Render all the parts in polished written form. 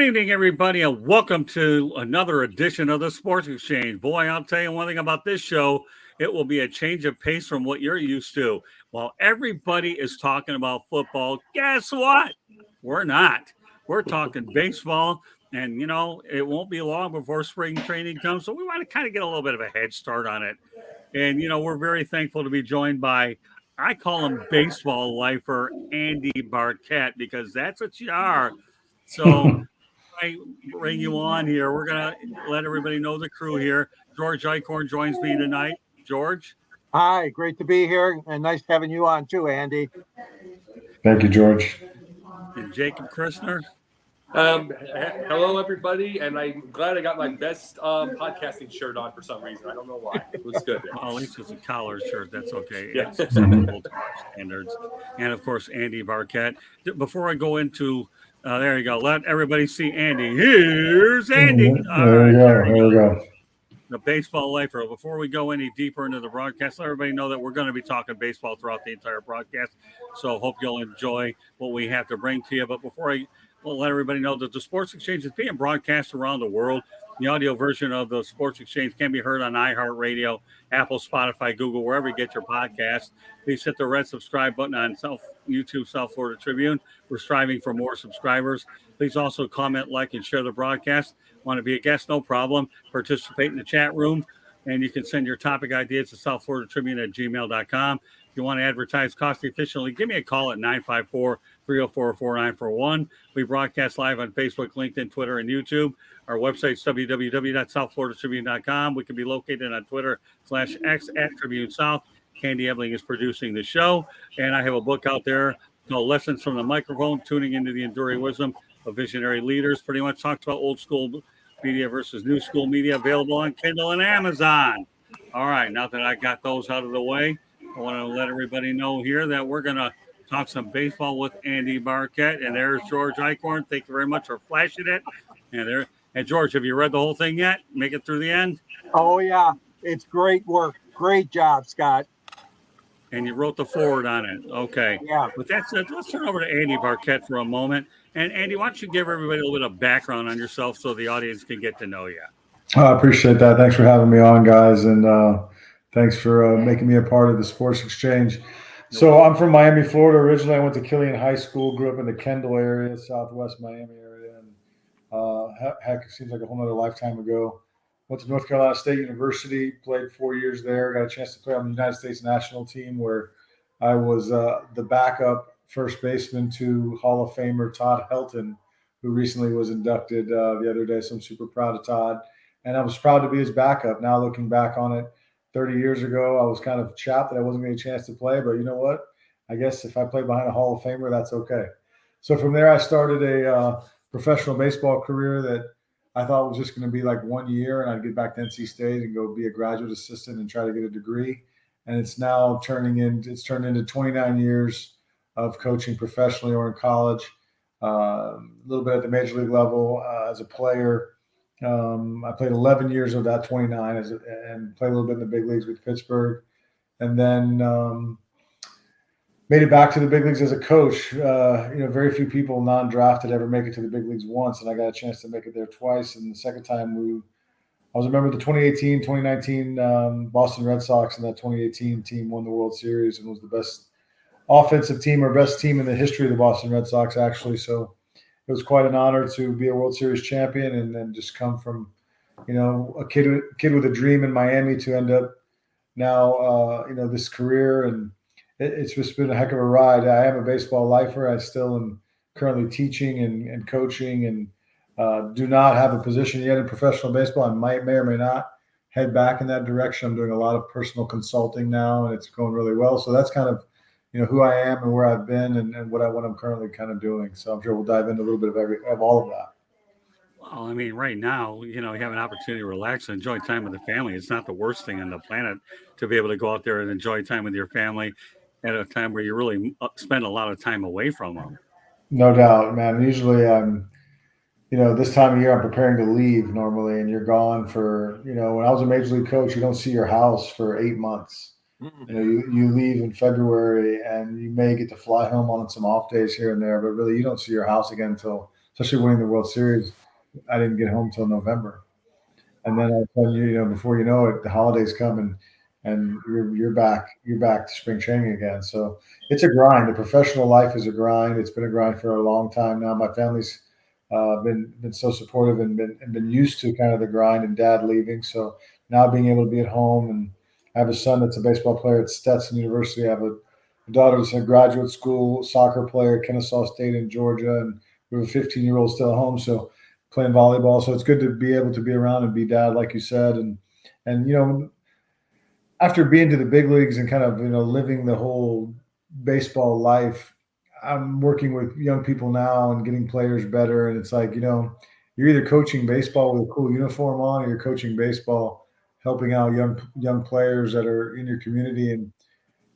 Good evening, everybody, and welcome to another edition of the Sports Exchange. Boy, I'll tell you one thing about this show. It will be a change of pace from what you're used to. While everybody is talking about football, guess what? We're not. We're talking baseball, and, it won't be long before spring training comes, so we want to kind of get a little bit of a head start on it. And, we're very thankful to be joined by, I call him baseball lifer, Andy Barkett, because that's what you are. So I bring you on here. We're going to let everybody know the crew here. George Eichhorn joins me tonight. George? Hi, great to be here, and nice having you on too, Andy. Thank you, George. And Jacob Christner? Hello, everybody, and I'm glad I got my best podcasting shirt on for some reason. I don't know why. It looks good. Well, at least it's a collared shirt. That's okay. Yeah. It's acceptable to our standards. And, of course, Andy Barkett. Before I go into there you go. Let everybody see Andy. Here's Andy. There we go. The baseball lifer. Before we go any deeper into the broadcast, let everybody know that we're going to be talking baseball throughout the entire broadcast. So hope you'll enjoy what we have to bring to you. But before I let everybody know that the Sports Exchange is being broadcast around the world. The audio version of the Sports Exchange can be heard on iHeartRadio, Apple, Spotify, Google, wherever you get your podcasts. Please hit the red subscribe button on YouTube South Florida Tribune. We're striving for more subscribers. Please also comment, like, and share the broadcast. Want to be a guest? No problem. Participate in the chat room. And you can send your topic ideas to southfloridatribune@gmail.com. If you want to advertise cost efficiently, give me a call at 954-304-4941. We broadcast live on Facebook, LinkedIn, Twitter, and YouTube. Our website is www.southfloridatribune.com. We can be located on Twitter/X @TribuneSouth. Candy Ebling is producing the show. And I have a book out there called Lessons from the Microphone, Tuning into the Enduring Wisdom of Visionary Leaders. Pretty much talks about old school media versus new school media, available on Kindle and Amazon. All right, now that I got those out of the way, I want to let everybody know here that we're going to talk some baseball with Andy Barkett. And there's George Eichhorn. Thank you very much for flashing it. And George, have you read the whole thing yet? Make it through the end? Oh, yeah. It's great work. Great job, Scott. And you wrote the foreword on it. Okay. Yeah. With that said, let's turn over to Andy Barkett for a moment. And Andy, why don't you give everybody a little bit of background on yourself so the audience can get to know you? I appreciate that. Thanks for having me on, guys. And thanks for making me a part of the Sports Exchange. So I'm from Miami, Florida. Originally, I went to Killian High School, grew up in the Kendall area, southwest Miami area. And heck, it seems like a whole nother lifetime ago. Went to North Carolina State University, played 4 years there, got a chance to play on the United States national team where I was the backup first baseman to Hall of Famer Todd Helton, who recently was inducted the other day. So I'm super proud of Todd. And I was proud to be his backup. Now looking back on it, 30 years ago, I was kind of chapped that I wasn't getting a chance to play. But you know what? I guess if I play behind a Hall of Famer, that's okay. So from there, I started a professional baseball career that I thought was just going to be like 1 year, and I'd get back to NC State and go be a graduate assistant and try to get a degree. And it's now turned into 29 years of coaching professionally or in college, a little bit at the major league level as a player. I played 11 years of that 29 and played a little bit in the big leagues with Pittsburgh, and then made it back to the big leagues as a coach. Very few people non-drafted ever make it to the big leagues once, and I got a chance to make it there twice. And the second time I was a member of the 2018, 2019 Boston Red Sox, and that 2018 team won the World Series and was the best offensive team or best team in the history of the Boston Red Sox, actually. So it was quite an honor to be a World Series champion and then just come from, a kid with a dream in Miami to end up now, this career. And it's just been a heck of a ride. I am a baseball lifer. I still am currently teaching and coaching and do not have a position yet in professional baseball. I may or may not head back in that direction. I'm doing a lot of personal consulting now, and it's going really well. So that's kind of, who I am and where I've been and what I'm currently kind of doing. So I'm sure we'll dive into a little bit of all of that. Well, I mean, right now, you have an opportunity to relax and enjoy time with the family. It's not the worst thing on the planet to be able to go out there and enjoy time with your family at a time where you really spend a lot of time away from them. No doubt, man. Usually I'm, this time of year I'm preparing to leave normally, and you're gone for, when I was a major league coach, you don't see your house for 8 months. You leave in February and you may get to fly home on some off days here and there, but really you don't see your house again until especially winning the World Series. I didn't get home till November, and then all of a sudden, before you know it, the holidays come and you're back to spring training again. So it's a grind. The professional life is a grind. It's been a grind for a long time now. My family's been so supportive and been used to kind of the grind and dad leaving. So now being able to be at home, and I have a son that's a baseball player at Stetson University. I have a daughter that's in graduate school, soccer player at Kennesaw State in Georgia, and we have a 15-year-old still at home. So playing volleyball. So it's good to be able to be around and be dad, like you said. And after being to the big leagues and kind of, living the whole baseball life, I'm working with young people now and getting players better. And it's like, you're either coaching baseball with a cool uniform on, or you're coaching baseball, helping out young players that are in your community. And,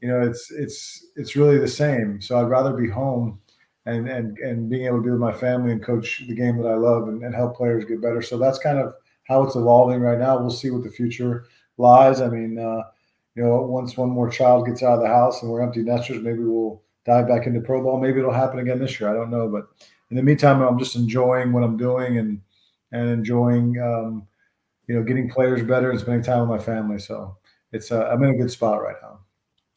it's really the same. So I'd rather be home and being able to be with my family and coach the game that I love and help players get better. So that's kind of how it's evolving right now. We'll see what the future lies. I mean, once one more child gets out of the house and we're empty nesters, maybe we'll dive back into pro ball. Maybe it'll happen again this year. I don't know. But in the meantime, I'm just enjoying what I'm doing and enjoying, getting players better and spending time with my family. So I'm in a good spot right now.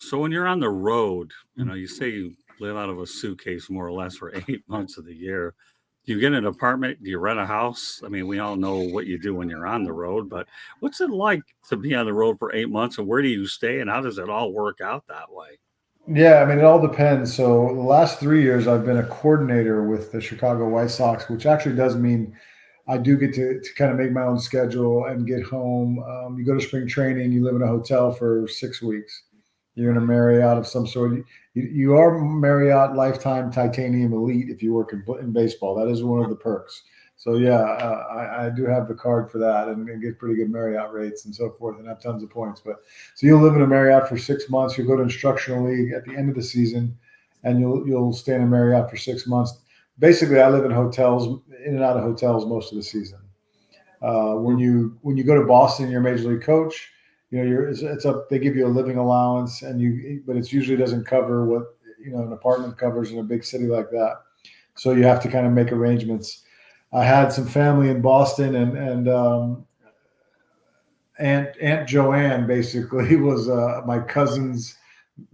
So when you're on the road, you say you live out of a suitcase more or less for 8 months of the year. Do you get an apartment? Do you rent a house? I mean, we all know what you do when you're on the road, but what's it like to be on the road for 8 months, and where do you stay, and how does it all work out that way? Yeah, I mean, it all depends. So the last 3 years, I've been a coordinator with the Chicago White Sox, which actually does mean I do get to kind of make my own schedule and get home. You go to spring training, you live in a hotel for 6 weeks. You're in a Marriott of some sort. You are Marriott Lifetime Titanium Elite if you work in baseball. That is one of the perks. So, yeah, I do have the card for that and get pretty good Marriott rates and so forth and have tons of points. So you'll live in a Marriott for 6 months. You'll go to instructional league at the end of the season, and you'll stay in a Marriott for 6 months. Basically, I live in hotels, in and out of hotels most of the season. When you go to Boston, you're a major league coach. It's up. They give you a living allowance, but it usually doesn't cover what an apartment covers in a big city like that. So you have to kind of make arrangements. I had some family in Boston, and Aunt Joanne basically was my cousin's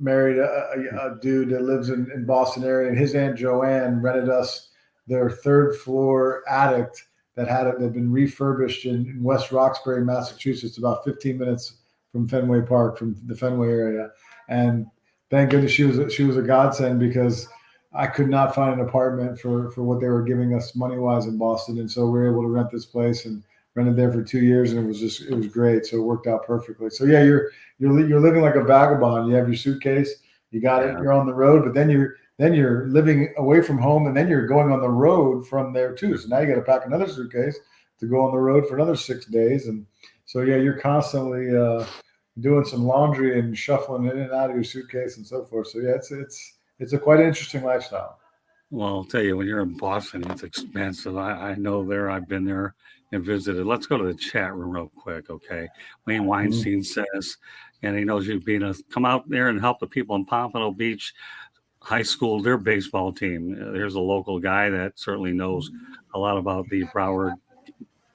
married a dude that lives in Boston area, and his Aunt Joanne rented us their third floor attic that had been refurbished in West Roxbury, Massachusetts, about 15 minutes from Fenway Park, from the Fenway area. And thank goodness she was a godsend, because I could not find an apartment for what they were giving us money wise in Boston. And so we were able to rent this place and rented there for 2 years, and it was great. So it worked out perfectly. So yeah, you're living like a vagabond. You have your suitcase, you got it, you're on the road, but then you're living away from home, and then you're going on the road from there too. So now you got to pack another suitcase to go on the road for another 6 days. And so, yeah, you're constantly doing some laundry and shuffling in and out of your suitcase and so forth. So yeah, it's a quite interesting lifestyle. Well, I'll tell you, when you're in Boston, it's expensive. I know there. I've been there and visited. Let's go to the chat room real quick, okay? Wayne Weinstein says, and he knows you've been come out there and help the people in Pompano Beach High School, their baseball team. There's a local guy that certainly knows a lot about the Broward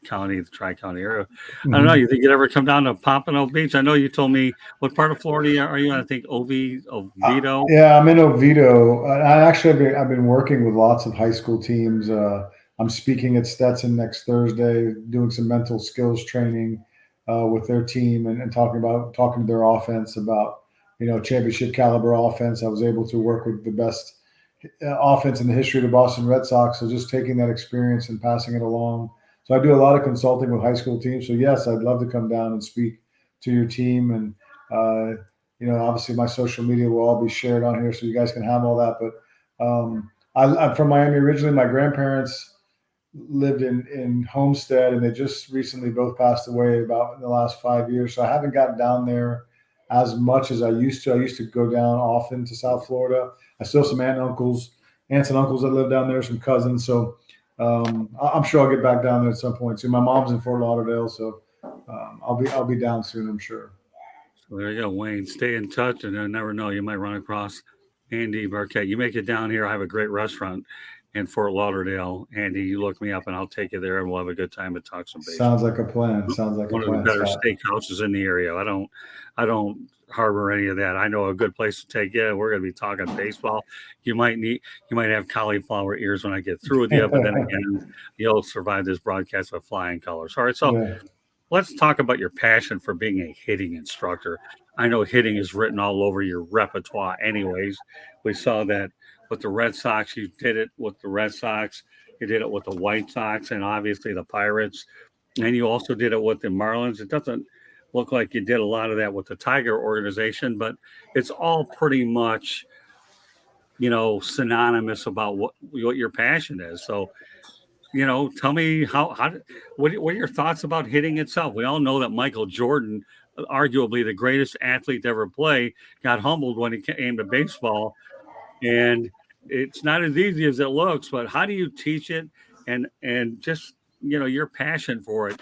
County, the Tri-County area. I don't know. You think you'd ever come down to Pompano Beach? I know you told me, what part of Florida are you in? I think Oviedo. Yeah, I'm in Oviedo. I've been working with lots of high school teams. I'm speaking at Stetson next Thursday, doing some mental skills training with their team and talking to their offense about, championship caliber offense. I was able to work with the best offense in the history of the Boston Red Sox. So just taking that experience and passing it along. So I do a lot of consulting with high school teams. So yes, I'd love to come down and speak to your team. And, obviously my social media will all be shared on here so you guys can have all that. But I'm from Miami originally. My grandparents lived in Homestead, and they just recently both passed away about in the last 5 years. So I haven't gotten down there as much as I used to. I used to go down often to South Florida. I still have some aunts and uncles that live down there, some cousins. So I'm sure I'll get back down there at some point soon. My mom's in Fort Lauderdale, so I'll be down soon, I'm sure. So there you go, Wayne. Stay in touch, and you never know, you might run across Andy Barkett. You make it down here. I have a great restaurant in Fort Lauderdale. Andy, you look me up and I'll take you there and we'll have a good time and talk some baseball. Sounds like a plan. Sounds like One a of the plan. better Scott. steakhouses in the area. I don't harbor any of that. I know a good place to take you. We're going to be talking baseball. You might have cauliflower ears when I get through with you, but then again, you'll survive this broadcast with flying colors. All right, so Yeah. let's talk about your passion for being a hitting instructor. I know hitting is written all over your repertoire anyways. We saw that with the Red Sox. You did it with the Red Sox. You did it with the White Sox and obviously the Pirates. And you also did it with the Marlins. It doesn't look like you did a lot of that with the Tiger organization, but it's all pretty much, synonymous about what your passion is. So, tell me what are your thoughts about hitting itself? We all know that Michaeljordan, arguably the greatest athlete to ever play, got humbled when he came to baseball. And it's not as easy as it looks, but how do you teach it? And just, your passion for it,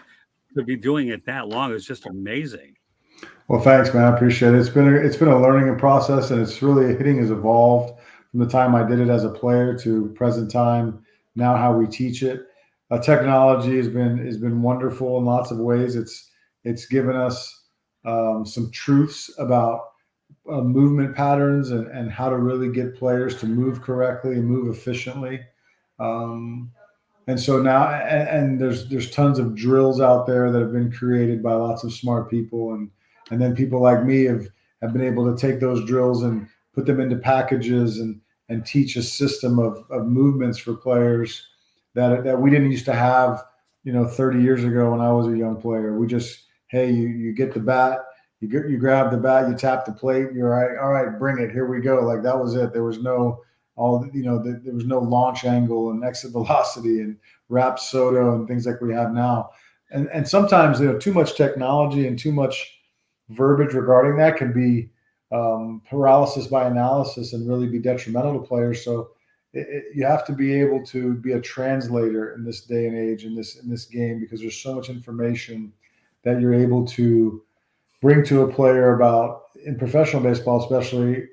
to be doing it that long is just amazing. Well, thanks, man. I appreciate it. It's been a learning process, and it's really hitting has evolved from the time I did it as a player to present time. Now, how we teach it, technology has been wonderful in lots of ways. It's given us some truths about movement patterns and how to really get players to move correctly and move efficiently. And so now, and there's tons of drills out there that have been created by lots of smart people, and then people like me have been able to take those drills and put them into packages and teach a system of movements for players that we didn't used to have, 30 years ago when I was a young player. We just, hey, you get the bat, you grab the bat, you tap the plate, you're all right, bring it, here we go. Like that was it. There was no there was no launch angle and exit velocity and rapsodo and things like we have now. And sometimes, too much technology and too much verbiage regarding that can be paralysis by analysis and really be detrimental to players. So you have to be able to be a translator in this day and age, in this game, because there's so much information that you're able to bring to a player about, in professional baseball especially,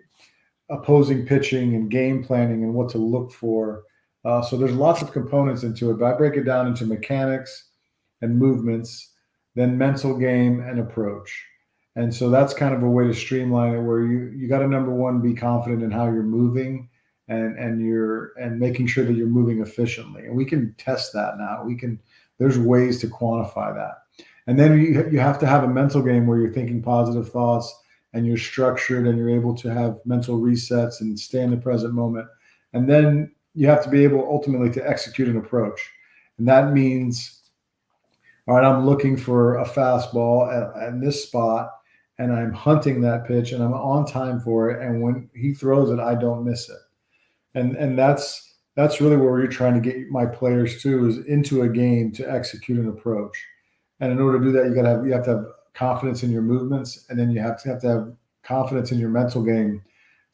opposing pitching and game planning and what to look for. So there's lots of components into it, but I break it down into mechanics and movements, then mental game and approach. And so that's kind of a way to streamline it, where you got to, number one, be confident in how you're moving and making sure that you're moving efficiently. And we can test that now. There's ways to quantify that. And then you have to have a mental game where you're thinking positive thoughts and you're structured and you're able to have mental resets and stay in the present moment. And then you have to be able ultimately to execute an approach. And that means, all right, I'm looking for a fastball at this spot, and I'm hunting that pitch and I'm on time for it. And when he throws it, I don't miss it. And that's really where you're trying to get my players to, is into a game to execute an approach. And in order to do that, you have to have confidence in your movements, and then you have to have confidence in your mental game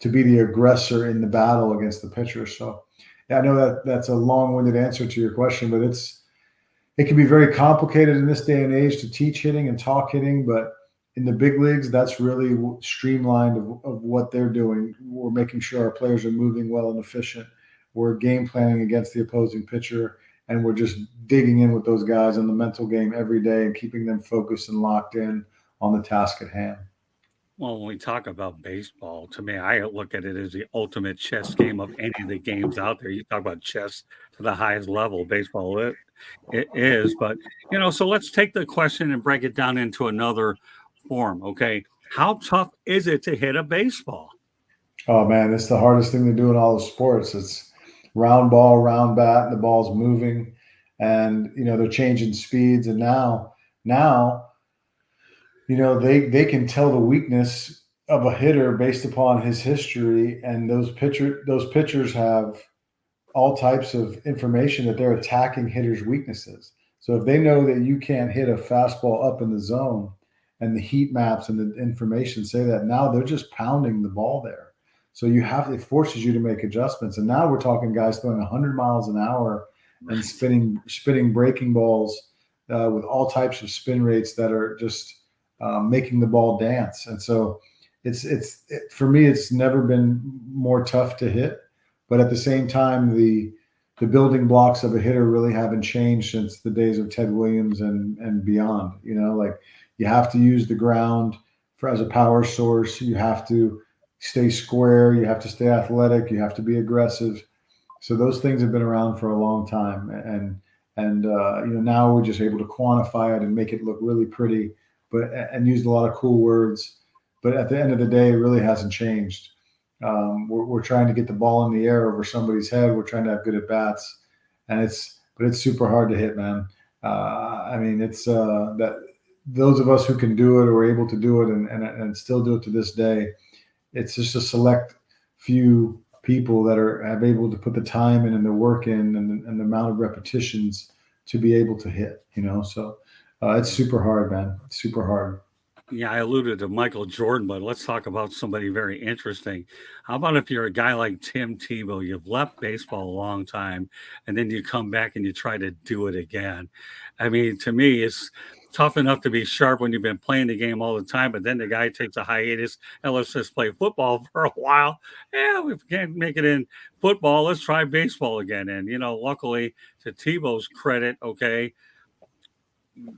to be the aggressor in the battle against the pitcher. So yeah, I know that's a long-winded answer to your question, but it can be very complicated in this day and age to teach hitting and talk hitting, but in the big leagues, that's really streamlined of what they're doing. We're making sure our players are moving well and efficient. We're game planning against the opposing pitcher, and we're just digging in with those guys in the mental game every day and keeping them focused and locked in on the task at hand. Well, when we talk about baseball, to me, I look at it as the ultimate chess game of any of the games out there. You talk about chess to the highest level, baseball it is. But, so let's take the question and break it down into another form, okay? How tough is it to hit a baseball? Oh, man, it's the hardest thing to do in all the sports. It's round ball, round bat, and the ball's moving. And, they're changing speeds. And now they can tell the weakness of a hitter based upon his history, and those pitchers have all types of information that they're attacking hitters' weaknesses. So if they know that you can't hit a fastball up in the zone, and the heat maps and the information say that, now they're just pounding the ball there. So it forces you to make adjustments. And now we're talking guys throwing 100 miles an hour and spinning breaking balls with all types of spin rates that are just making the ball dance. And so for me, it's never been more tough to hit. But at the same time, the the building blocks of a hitter really haven't changed since the days of Tedwilliams and beyond. Like you have to use the ground as a power source. You have to stay square. You have to stay athletic. You have to be aggressive. So those things have been around for a long time, and now we're just able to quantify it and make it look really pretty, and use a lot of cool words. But at the end of the day, it really hasn't changed. We're trying to get the ball in the air over somebody's head. We're trying to have good at bats, but it's super hard to hit, man. It's that those of us who can do it or are able to do it and still do it to this day, it's just a select few people that have able to put the time in and the work in and the amount of repetitions to be able to hit. So it's super hard, man. It's super hard. Yeah, I alluded to Michaeljordan, but let's talk about somebody very interesting. How about if you're a guy like Tim Tebow? You've left baseball a long time, and then you come back and you try to do it again. I mean, to me, it's tough enough to be sharp when you've been playing the game all the time, but then the guy takes a hiatus and let's just play football for a while. Yeah, we can't make it in football. Let's try baseball again. And, luckily, to Tebow's credit, okay,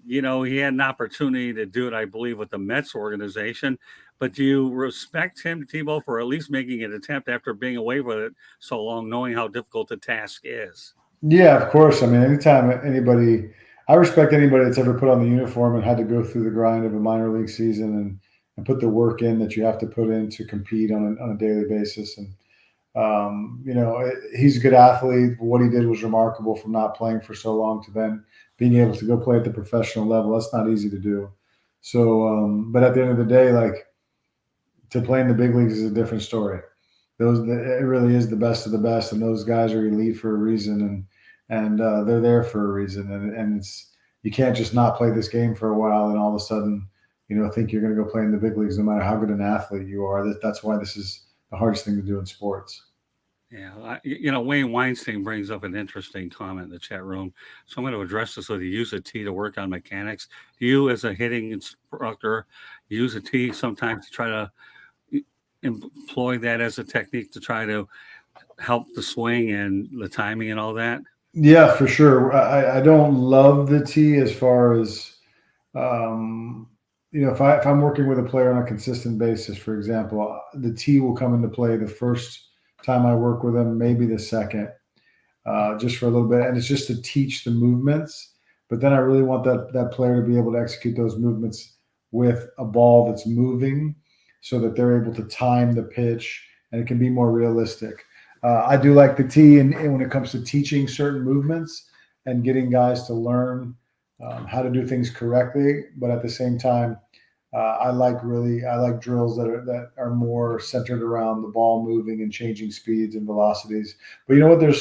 he had an opportunity to do it, I believe, with the Mets organization. But do you respect Tim Tebow for at least making an attempt after being away with it so long, knowing how difficult the task is? Yeah, of course. I mean, anytime I respect anybody that's ever put on the uniform and had to go through the grind of a minor league season and put the work in that you have to put in to compete on a daily basis. And, he's a good athlete. What he did was remarkable from not playing for so long to then being able to go play at the professional level. That's not easy to do. So, but at the end of the day, like, to play in the big leagues is a different story. It really is the best of the best, and those guys are elite for a reason, and they're there for a reason. And you can't just not play this game for a while and all of a sudden, think you're going to go play in the big leagues, no matter how good an athlete you are. That's why this is the hardest thing to do in sports. Yeah, Wayne Weinstein brings up an interesting comment in the chat room. So I'm going to address this with you. Use a tee to work on mechanics. Do you, as a hitting instructor, use a tee sometimes to try to employ that as a technique to try to help the swing and the timing and all that? Yeah, for sure. I don't love the tee as far as, if I'm working with a player on a consistent basis, for example, the tee will come into play the first time I work with them, maybe the second, just for a little bit. And it's just to teach the movements. But then I really want that player to be able to execute those movements with a ball that's moving so that they're able to time the pitch and it can be more realistic. I do like the tee and when it comes to teaching certain movements and getting guys to learn how to do things correctly. But at the same time, I like drills that are more centered around the ball moving and changing speeds and velocities. But you know what?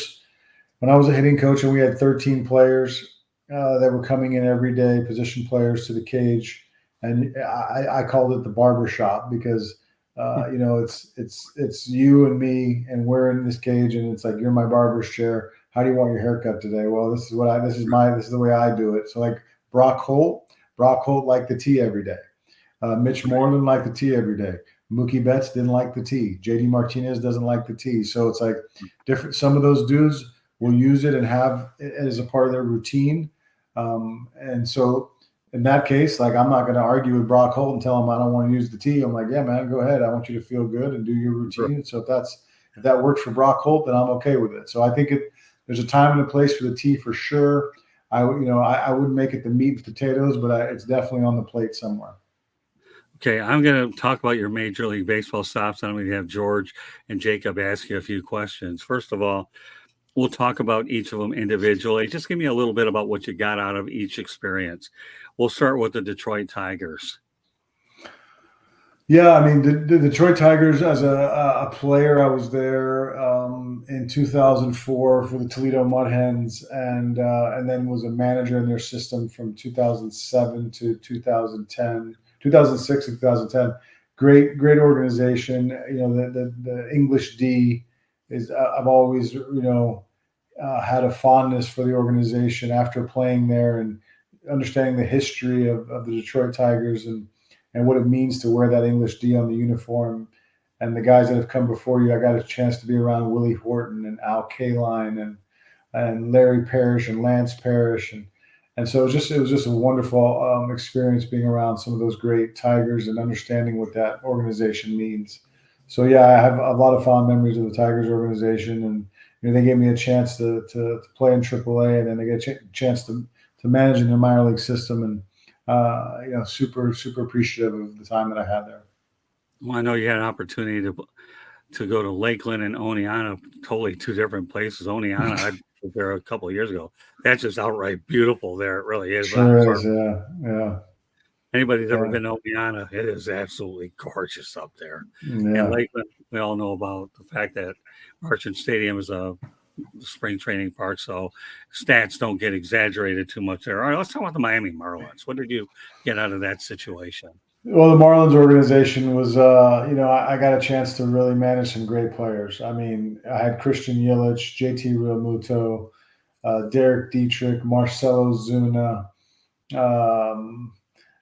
When I was a hitting coach and we had 13 players that were coming in every day, position players to the cage, and I called it the barber shop because it's you and me and we're in this cage and it's like you're my barber's chair. How do you want your haircut today? Well, this is the way I do it. So like Brock Holt liked the tee every day. Mitch Moreland liked the tee every day. Mookiebetts didn't like the tee. JD Martinez doesn't like the tee. So it's like different. Some of those dudes will use it and have it as a part of their routine. And so in that case, like I'm not going to argue with Brock Holt and tell him I don't want to use the tee. I'm like, yeah, man, go ahead. I want you to feel good and do your routine. Sure. So if that works for Brock Holt, then I'm okay with it. So I think there's a time and a place for the tee for sure. I wouldn't make it the meat and potatoes, but it's definitely on the plate somewhere. Okay, I'm going to talk about your Major League Baseball stops, and I'm going to have George and Jacob ask you a few questions. First of all, we'll talk about each of them individually. Just give me a little bit about what you got out of each experience. We'll start with the Detroit Tigers. Yeah, I mean, the Detroit Tigers, as a player, I was there in 2004 for the Toledo Mud Hens, and then was a manager in their system from 2007 to 2010. 2006 and 2010, great organization. The English D is I've always had a fondness for the organization after playing there and understanding the history of the Detroit Tigers and what it means to wear that English D on the uniform. And the guys that have come before you, I got a chance to be around Willie Horton and Al Kaline and and Larry Parrish and Lance Parrish, and so it was just a wonderful experience being around some of those great Tigers and understanding what that organization means. So yeah, I have a lot of fond memories of the Tigers organization, and they gave me a chance to play in AAA, and then they get a chance to manage in the minor league system, and super appreciative of the time that I had there. Well, I know you had an opportunity to go to Lakeland and Oneonta, totally two different places. Oneonta, I was there a couple of years ago. That's just outright beautiful there. It really is. Sure is, yeah. Anybody's ever been to Oneonta, it is absolutely gorgeous up there. Yeah. And Lakeland, we all know about the fact that Marchand Stadium is a spring training park, so stats don't get exaggerated too much there. All right, let's talk about the Miami Marlins. What did you get out of that situation? Well, the Marlins organization was, I got a chance to really manage some great players. I mean, I had Christian Yelich, JT Realmuto, Derek Dietrich, Marcelo Zuna.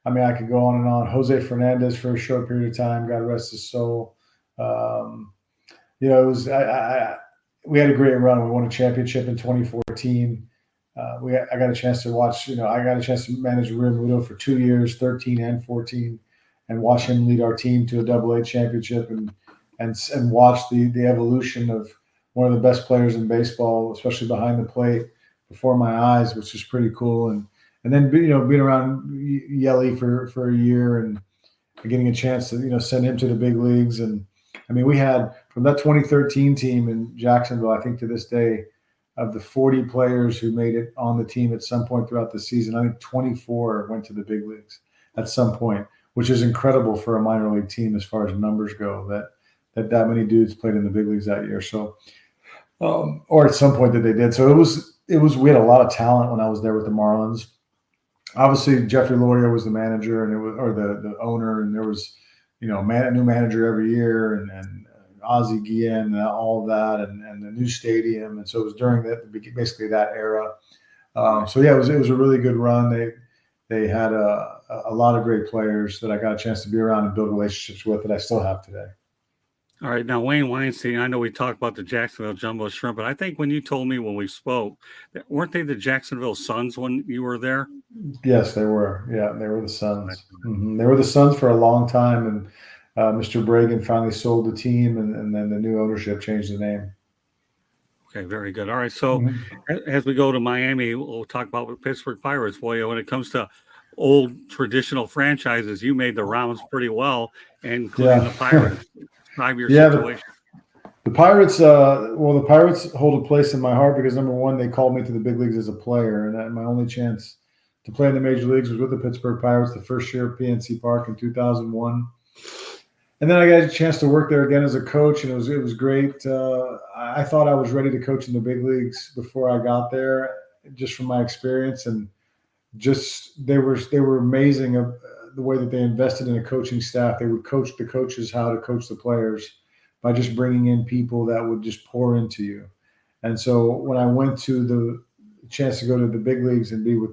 I could go on and on. Jose Fernandez for a short period of time, God rest his soul. It was we had a great run. We won a championship in 2014. I got a chance to watch. I got a chance to manage Realmuto for 2 years, 13 and 14, and watch him lead our team to a AA championship, and watch the evolution of one of the best players in baseball, especially behind the plate, before my eyes, which is pretty cool. And then being around Yelly for a year and getting a chance to send him to the big leagues. And I mean, we had from that 2013 team in Jacksonville, I think to this day, of the 40 players who made it on the team at some point throughout the season, I think 24 went to the big leagues at some point, which is incredible for a minor league team as far as numbers go. That many dudes played in the big leagues that year. So, or at some point that they did. So we had a lot of talent when I was there with the Marlins. Obviously, Jeffrey Loria was the manager, or the owner, and there was, a new manager every year, and Ozzie Guillen and all of that, and the new stadium, and so it was during basically that era. So yeah, it was a really good run. They had a lot of great players that I got a chance to be around and build relationships with that I still have today. All right. Now, Wayne Weinstein, I know we talked about the Jacksonville Jumbo Shrimp, but I think when you told me when we spoke, weren't they the Jacksonville Suns when you were there? Yes, they were. Yeah, they were the Suns. Mm-hmm. They were the Suns for a long time, and Mr. Bragan finally sold the team, and then the new ownership changed the name. Okay, very good. All right. So as we go to Miami, we'll talk about the Pittsburgh Pirates. Boy, when it comes to old traditional franchises, you made the rounds pretty well, including the Pirates. 5-year situation. The Pirates, the Pirates hold a place in my heart because, number one, they called me to the big leagues as a player, and my only chance to play in the major leagues was with the Pittsburgh Pirates the first year at PNC Park in 2001. And then I got a chance to work there again as a coach, and it was great. I thought I was ready to coach in the big leagues before I got there, just from my experience, and just they were amazing of the way that they invested in a coaching staff. They would coach the coaches how to coach the players by just bringing in people that would just pour into you. And so when I went to the chance to go to the big leagues and be with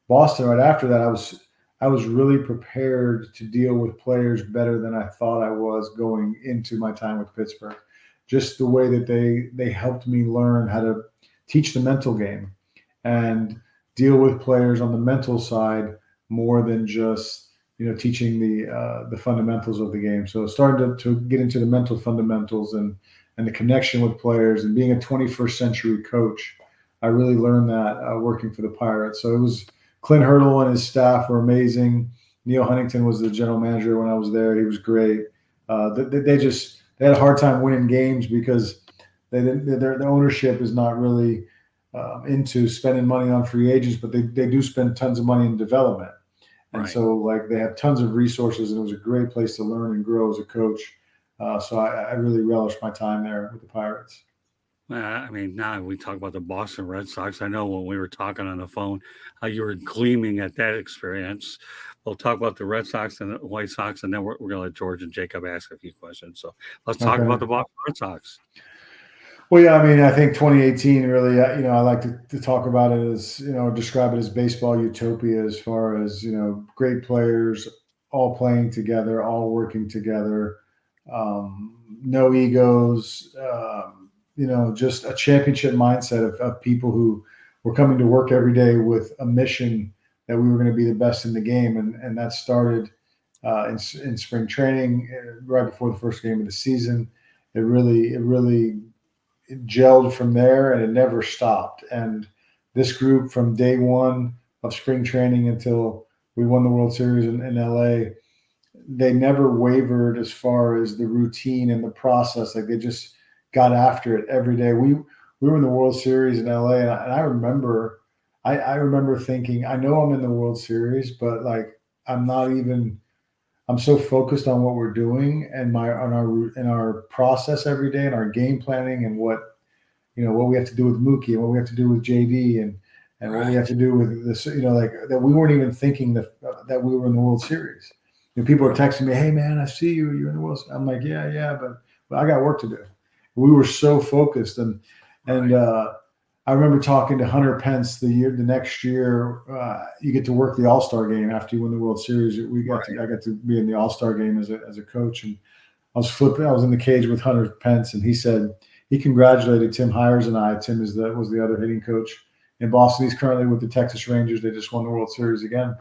Boston right after that, I was really prepared to deal with players better than I thought I was going into my time with Pittsburgh. Just the way that they helped me learn how to teach the mental game and deal with players on the mental side more than just teaching the fundamentals of the game. So starting to get into the mental fundamentals and the connection with players and being a 21st century coach. I really learned that working for the Pirates. So it was clinthurdle and his staff were amazing. Neil Huntington was the general manager when I was there. He was great. They had a hard time winning games because their ownership is not really into spending money on free agents, but they do spend tons of money in development. And so they have tons of resources, and it was a great place to learn and grow as a coach. So I really relished my time there with the Pirates. I mean, now we talk about the Boston Red Sox. I know when we were talking on the phone, how you were gleaming at that experience. We'll talk about the Red Sox and the White Sox, and then we're going to let George and Jacob ask a few questions. So let's talk about the Boston Red Sox. Well, yeah, I mean, I think 2018 really, I like to talk about it as, describe it as baseball utopia as far as, great players all playing together, all working together, no egos, just a championship mindset of people who were coming to work every day with a mission that we were going to be the best in the game. And that started in spring training, right before the first game of the season. It really gelled from there, and it never stopped. And this group, from day one of spring training until we won the World Series in LA, they never wavered as far as the routine and the process. Like, they just got after it every day. We were in the World Series in LA, and I remember thinking, I know I'm in the World Series, but like, I'm so focused on what we're doing and our process every day and our game planning and what we have to do with Mookie and what we have to do with JD and what we have to do with this, like that we weren't even thinking that we were in the World Series. People are texting me, "Hey man, I see you. You're in the World Series." I'm like, yeah, but I got work to do. We were so focused, and I remember talking to Hunter Pence the next year. You get to work the All-Star game after you win the World Series. I got to be in the All-Star game as a coach, and I was in the cage with Hunter Pence, and he said he congratulated Tim Hires and I. Tim was the other hitting coach in Boston. He's currently with the Texas Rangers. They just won the World Series again.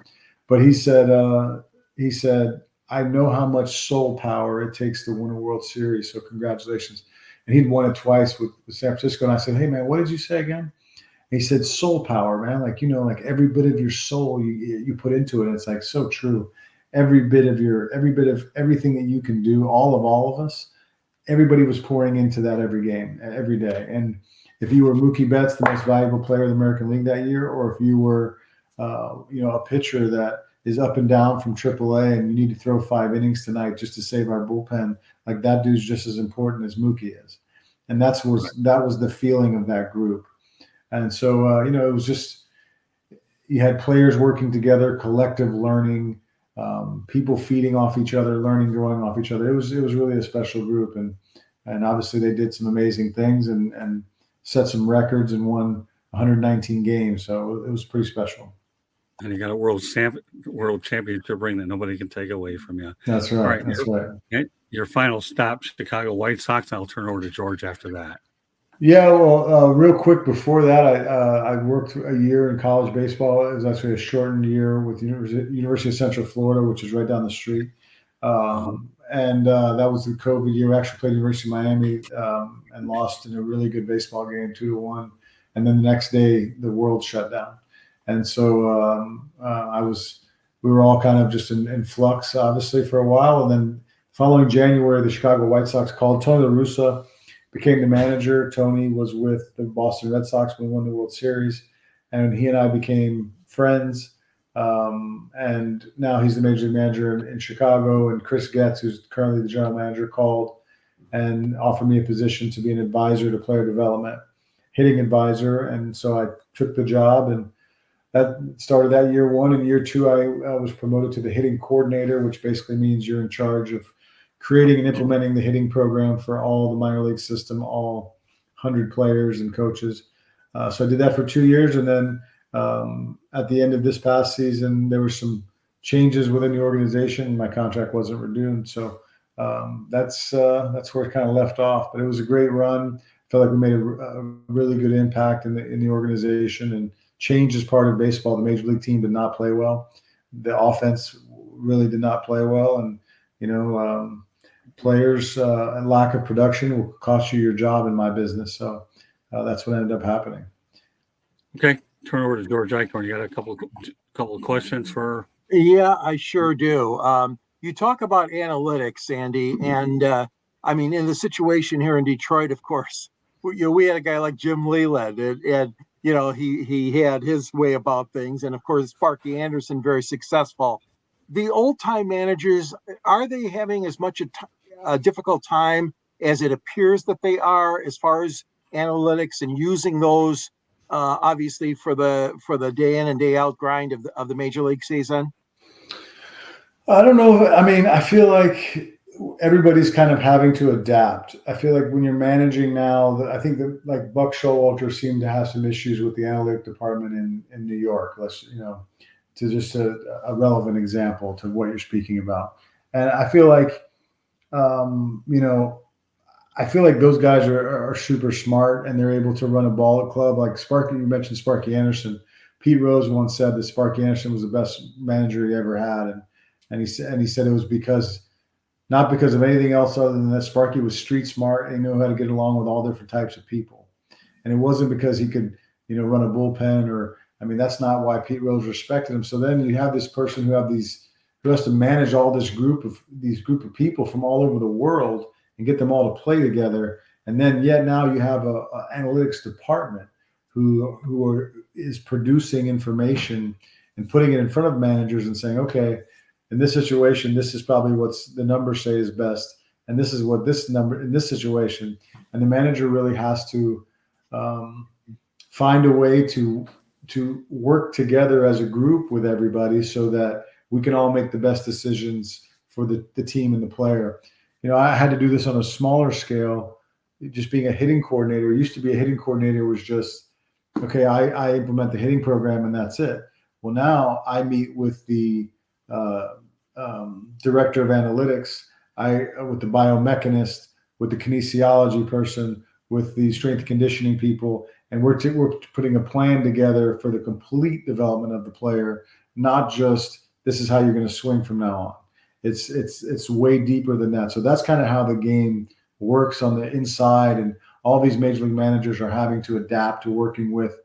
But he said, I know how much soul power it takes to win a World Series, so congratulations. And he'd won it twice with San Francisco. And I said, "Hey man, what did you say again?" And he said, "Soul power, man. Like, like every bit of your soul you put into it." And it's like so true. Every bit of everything that you can do, all of us, everybody was pouring into that every game, every day. And if you were Mookie Betts, the most valuable player in the American League that year, or if you were, a pitcher that is up and down from AAA and you need to throw 5 innings tonight just to save our bullpen, like that dude's just as important as Mookie is. And that was the feeling of that group. And so, it was just, you had players working together, collective learning, people feeding off each other, learning, growing off each other. It was really a special group. And obviously they did some amazing things and set some records and won 119 games. So it was pretty special. And you got a world championship ring that nobody can take away from you. That's right. That's right. Your final stop, Chicago White Sox. I'll turn over to George after that. Yeah, well, real quick before that, I worked a year in college baseball. It was actually a shortened year with University of Central Florida, which is right down the street. And that was the COVID year. We actually played University of Miami and lost in a really good baseball game, 2-1. And then the next day, the world shut down. And so we were all kind of just in flux, obviously, for a while. And then following January, the Chicago White Sox called. Tonylarussa became the manager. Tony was with the Boston Red Sox when we won the World Series. And he and I became friends. And now he's the major league manager in Chicago. And Chris Getz, who's currently the general manager, called and offered me a position to be an advisor to player development, hitting advisor. And so I took the job, and that started that year one. In year two, I was promoted to the hitting coordinator, which basically means you're in charge of creating and implementing the hitting program for all the minor league system, all 100 players and coaches. So I did that for 2 years. And then at the end of this past season, there were some changes within the organization. My contract wasn't renewed. So that's where it kind of left off. But it was a great run. I felt like we made a really good impact in the organization, and change is part of baseball. The major league team did not play well. The offense really did not play well. And, players and lack of production will cost you your job in my business. So that's what ended up happening. Okay. Turn over to George Eichhorn. You got a couple of questions for? Yeah, I sure do. You talk about analytics, Andy, and in the situation here in Detroit, of course, we had a guy like Jim Leland, and he had his way about things, and of course, Sparky Anderson, very successful. The old-time managers, are they having as much a difficult time as it appears that they are, as far as analytics and using those, obviously for the day in and day out grind of the major league season? I don't know. I feel like everybody's kind of having to adapt. I feel like when you're managing now, I think that like Buck Showalter seemed to have some issues with the analytic department in New York. To just a relevant example to what you're speaking about. And I feel like, I feel like those guys are super smart, and they're able to run a ball club. Like Sparky, you mentioned Sparky Anderson. Pete Rose once said that Sparky Anderson was the best manager he ever had, and he said it was not because of anything else other than that Sparky was street smart and he knew how to get along with all different types of people. And it wasn't because he could, run a bullpen that's not why Pete Rose respected him. So then you have this person who has to manage all this group of people from all over the world and get them all to play together. And then now you have a analytics department who is producing information and putting it in front of managers and saying, okay, in this situation, this is probably what the numbers say is best. And this is what this number in this situation. And the manager really has to find a way to work together as a group with everybody so that we can all make the best decisions for the team and the player. I had to do this on a smaller scale, just being a hitting coordinator. It used to be a hitting coordinator was just, okay, I implement the hitting program and that's it. Well, now I meet with the director of analytics, with the biomechanist, with the kinesiology person, with the strength and conditioning people, and we're putting a plan together for the complete development of the player, not just this is how you're going to swing from now on. It's way deeper than that. So that's kind of how the game works on the inside, and all these major league managers are having to adapt to working with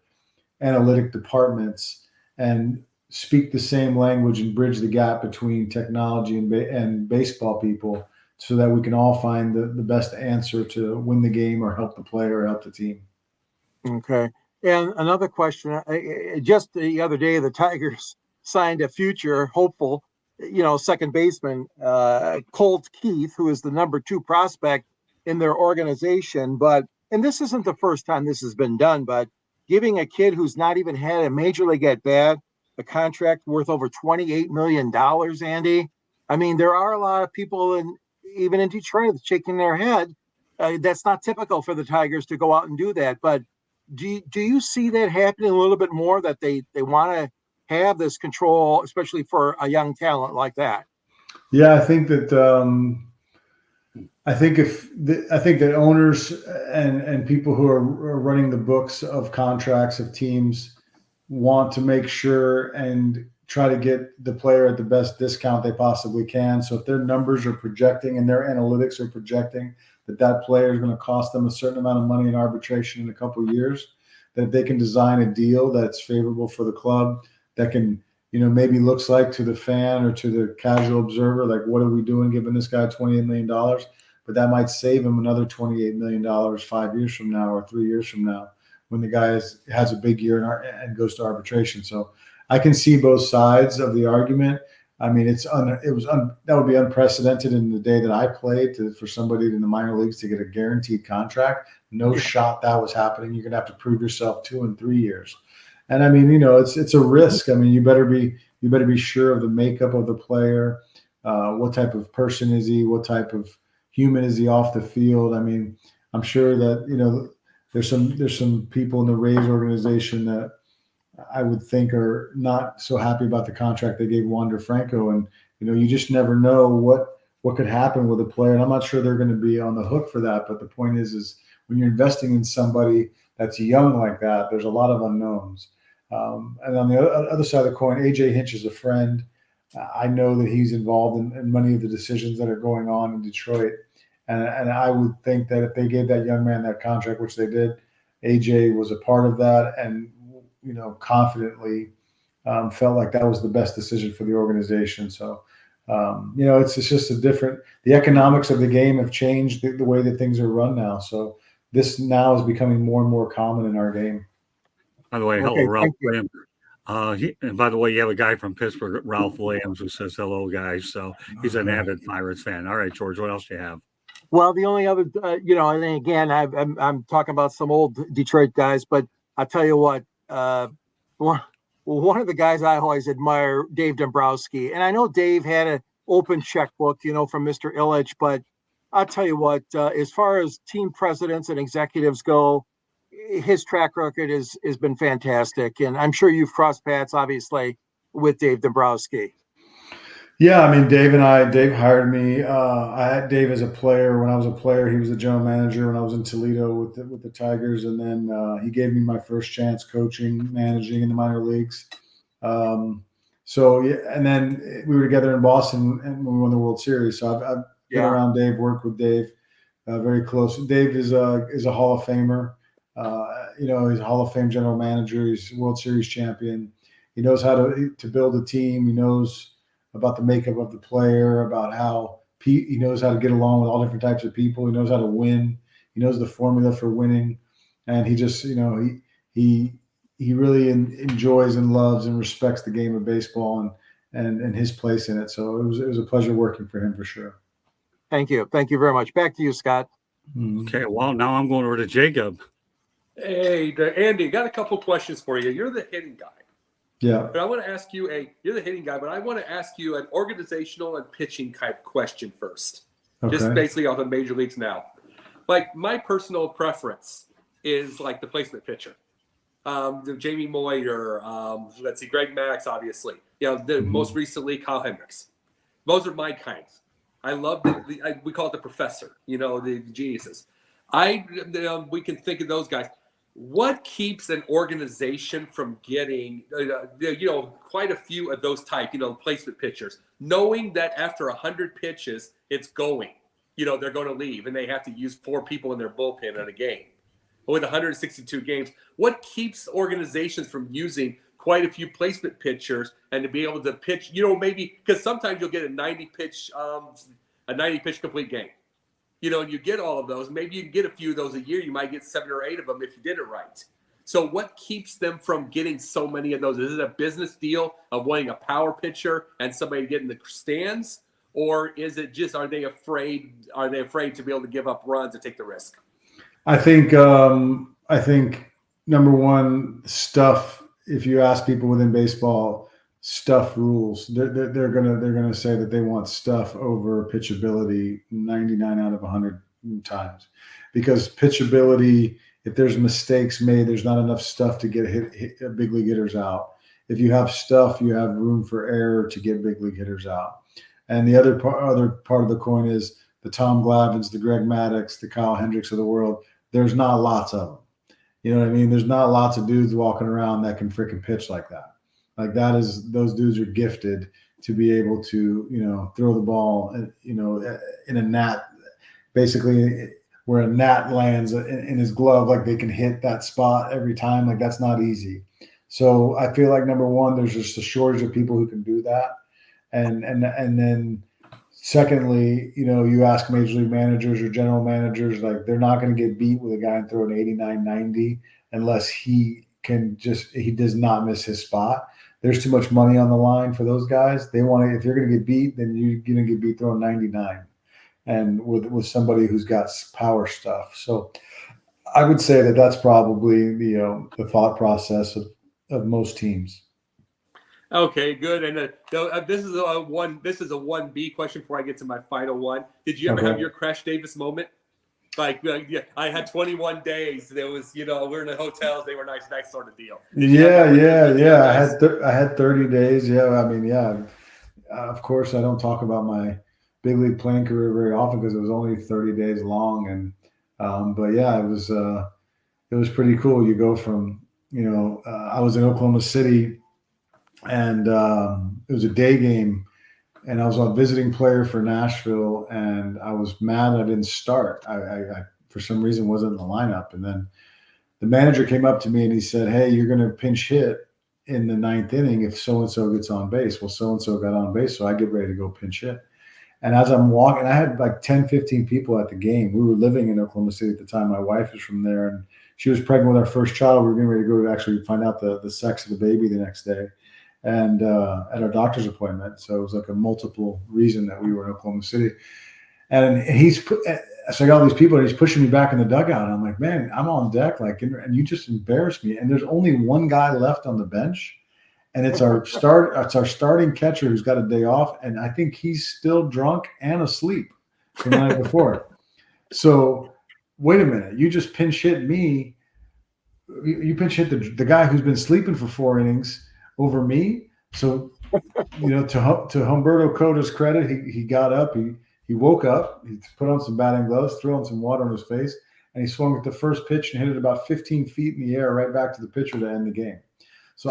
analytic departments and speak the same language and bridge the gap between technology and baseball people so that we can all find the best answer to win the game or help the player or help the team. Okay. And another question, just the other day, the Tigers signed a future hopeful, second baseman, Colt Keith, who is the number 2 prospect in their organization. And this isn't the first time this has been done, but giving a kid who's not even had a major league at bat a contract worth over $28 million, Andy. I mean, there are a lot of people even in Detroit shaking their head. That's not typical for the Tigers to go out and do that. But do you see that happening a little bit more, that they want to have this control, especially for a young talent like that? Yeah, I think that I think that owners and people who are running the books of contracts of teams want to make sure and try to get the player at the best discount they possibly can. So if their numbers are projecting and their analytics are projecting that player is going to cost them a certain amount of money in arbitration in a couple of years, that they can design a deal that's favorable for the club, that can, maybe looks like to the fan or to the casual observer, like, what are we doing giving this guy $28 million? But that might save him another $28 million 5 years from now or 3 years from now when the guy has a big year and goes to arbitration. So I can see both sides of the argument. I mean, that would be unprecedented in the day that I played for somebody in the minor leagues to get a guaranteed contract. No shot that was happening. You're going to have to prove yourself 2 and 3 years. And I mean, it's a risk. I mean, you better be sure of the makeup of the player. What type of person is he? What type of human is he off the field? I mean, I'm sure that, there's some people in the Rays organization that I would think are not so happy about the contract they gave Wander Franco. And, you just never know what could happen with a player. And I'm not sure they're going to be on the hook for that. But the point is when you're investing in somebody that's young like that, there's a lot of unknowns. And on the other side of the coin, AJ Hinch is a friend. I know that he's involved in many of the decisions that are going on in Detroit. And I would think that if they gave that young man that contract, which they did, AJ was a part of that and, confidently felt like that was the best decision for the organization. So, it's just the economics of the game have changed the way that things are run now. So this now is becoming more and more common in our game. By the way, hello, Ralph Williams. And by the way, you have a guy from Pittsburgh, Ralph Williams, who says hello, guys. So he's an avid Pirates fan. All right, George, what else do you have? Well, the only other, and again, I'm talking about some old Detroit guys, but I'll tell you what, one of the guys I always admire, Dave Dombrowski, and I know Dave had an open checkbook, from Mr. Illich, but I'll tell you what, as far as team presidents and executives go, his track record has been fantastic, and I'm sure you've crossed paths, obviously, with Dave Dombrowski. Yeah, I mean, Dave hired me. I had Dave as a player. When I was a player, he was the general manager when I was in Toledo with the Tigers. And then he gave me my first chance coaching, managing in the minor leagues. So, yeah, and then we were together in Boston and when we won the World Series. So I've been around Dave, worked with Dave very close. Dave is a Hall of Famer. He's a Hall of Fame general manager. He's a World Series champion. He knows how to build a team. He knows about the makeup of the player, about how he knows how to get along with all different types of people. He knows how to win. He knows the formula for winning, and he just he really enjoys and loves and respects the game of baseball and his place in it. So it was a pleasure working for him for sure. Thank you very much. Back to you, Scott. Okay, well, now I'm going over to Jacob. Hey, Andy, got a couple questions for you. You're the hitting guy. Yeah. But I want to ask you you're the hitting guy, but I want to ask you an organizational and pitching type question first. Okay. Just basically off of major leagues now. Like my personal preference is like the placement pitcher. Jamie Moyer, let's see, Greg Maddox, obviously. Most recently, Kyle Hendricks. Those are my kinds. I love we call it the professor, the geniuses. We can think of those guys. What keeps an organization from getting, quite a few of those type, placement pitchers, knowing that after 100 pitches, it's going, they're going to leave and they have to use 4 people in their bullpen in a game. But with 162 games, what keeps organizations from using quite a few placement pitchers and to be able to pitch, maybe because sometimes you'll get a 90 pitch complete game. And you get all of those. Maybe you can get a few of those a year. You might get 7 or 8 of them if you did it right. So what keeps them from getting so many of those? Is it a business deal of wanting a power pitcher and somebody to get in the stands? Or is it just, are they afraid to be able to give up runs and take the risk? I think number one, stuff. If you ask people within baseball, stuff rules. They're gonna say that they want stuff over pitchability 99 out of 100 times, because pitchability, if there's mistakes made, there's not enough stuff to get big league hitters out. If you have stuff, you have room for error to get big league hitters out. And the other part of the coin is the Tom Glavins, the Greg Maddox, the Kyle Hendricks of the world. There's not lots of them. You know what I mean? There's not lots of dudes walking around that can freaking pitch like that. Like those dudes are gifted to be able to, throw the ball, in a gnat, basically where a gnat lands in his glove, like they can hit that spot every time. Like that's not easy. So I feel like number one, there's just a shortage of people who can do that. And then secondly, you ask major league managers or general managers, like they're not going to get beat with a guy and throw an 89, 90 unless he does not miss his spot. There's too much money on the line for those guys. They want to, if you're going to get beat, then you're going to get beat throwing 99 and with somebody who's got power stuff. So I would say that that's probably the thought process of most teams. Okay, good. And this is a 1B question before I get to my final one. Did you ever have your Crash Davis moment? Like, I had 21 days. There was, we're in the hotels. They were nice sort of deal. Yeah. I had 30 days. Yeah. I mean, yeah. Of course, I don't talk about my big league playing career very often because it was only 30 days long. And, but yeah, it was pretty cool. You go from, I was in Oklahoma City and it was a day game. And I was a visiting player for Nashville, and I was mad I didn't start. I for some reason wasn't in the lineup. And then the manager came up to me and he said, "Hey, you're going to pinch hit in the 9th inning if so-and-so gets on base." Well, so-and-so got on base, so I get ready to go pinch hit. And as I'm walking, I had like 10, 15 people at the game. We were living in Oklahoma City at the time. My wife was from there, and she was pregnant with our first child. We were getting ready to go to actually find out the sex of the baby the next day. And at our doctor's appointment. So it was like a multiple reason that we were in Oklahoma City. And so I got all these people and he's pushing me back in the dugout. And I'm like, man, I'm on deck. Like, and you just embarrassed me. And there's only one guy left on the bench. And it's our starting catcher who's got a day off. And I think he's still drunk and asleep from the night before. So wait a minute. You just pinch hit me. You pinch hit the guy who's been sleeping for 4 innings over me. So to Humberto Cota's credit, he got up, he woke up, he put on some batting gloves, threw on some water on his face, and he swung at the first pitch and hit it about 15 feet in the air right back to the pitcher to end the game. So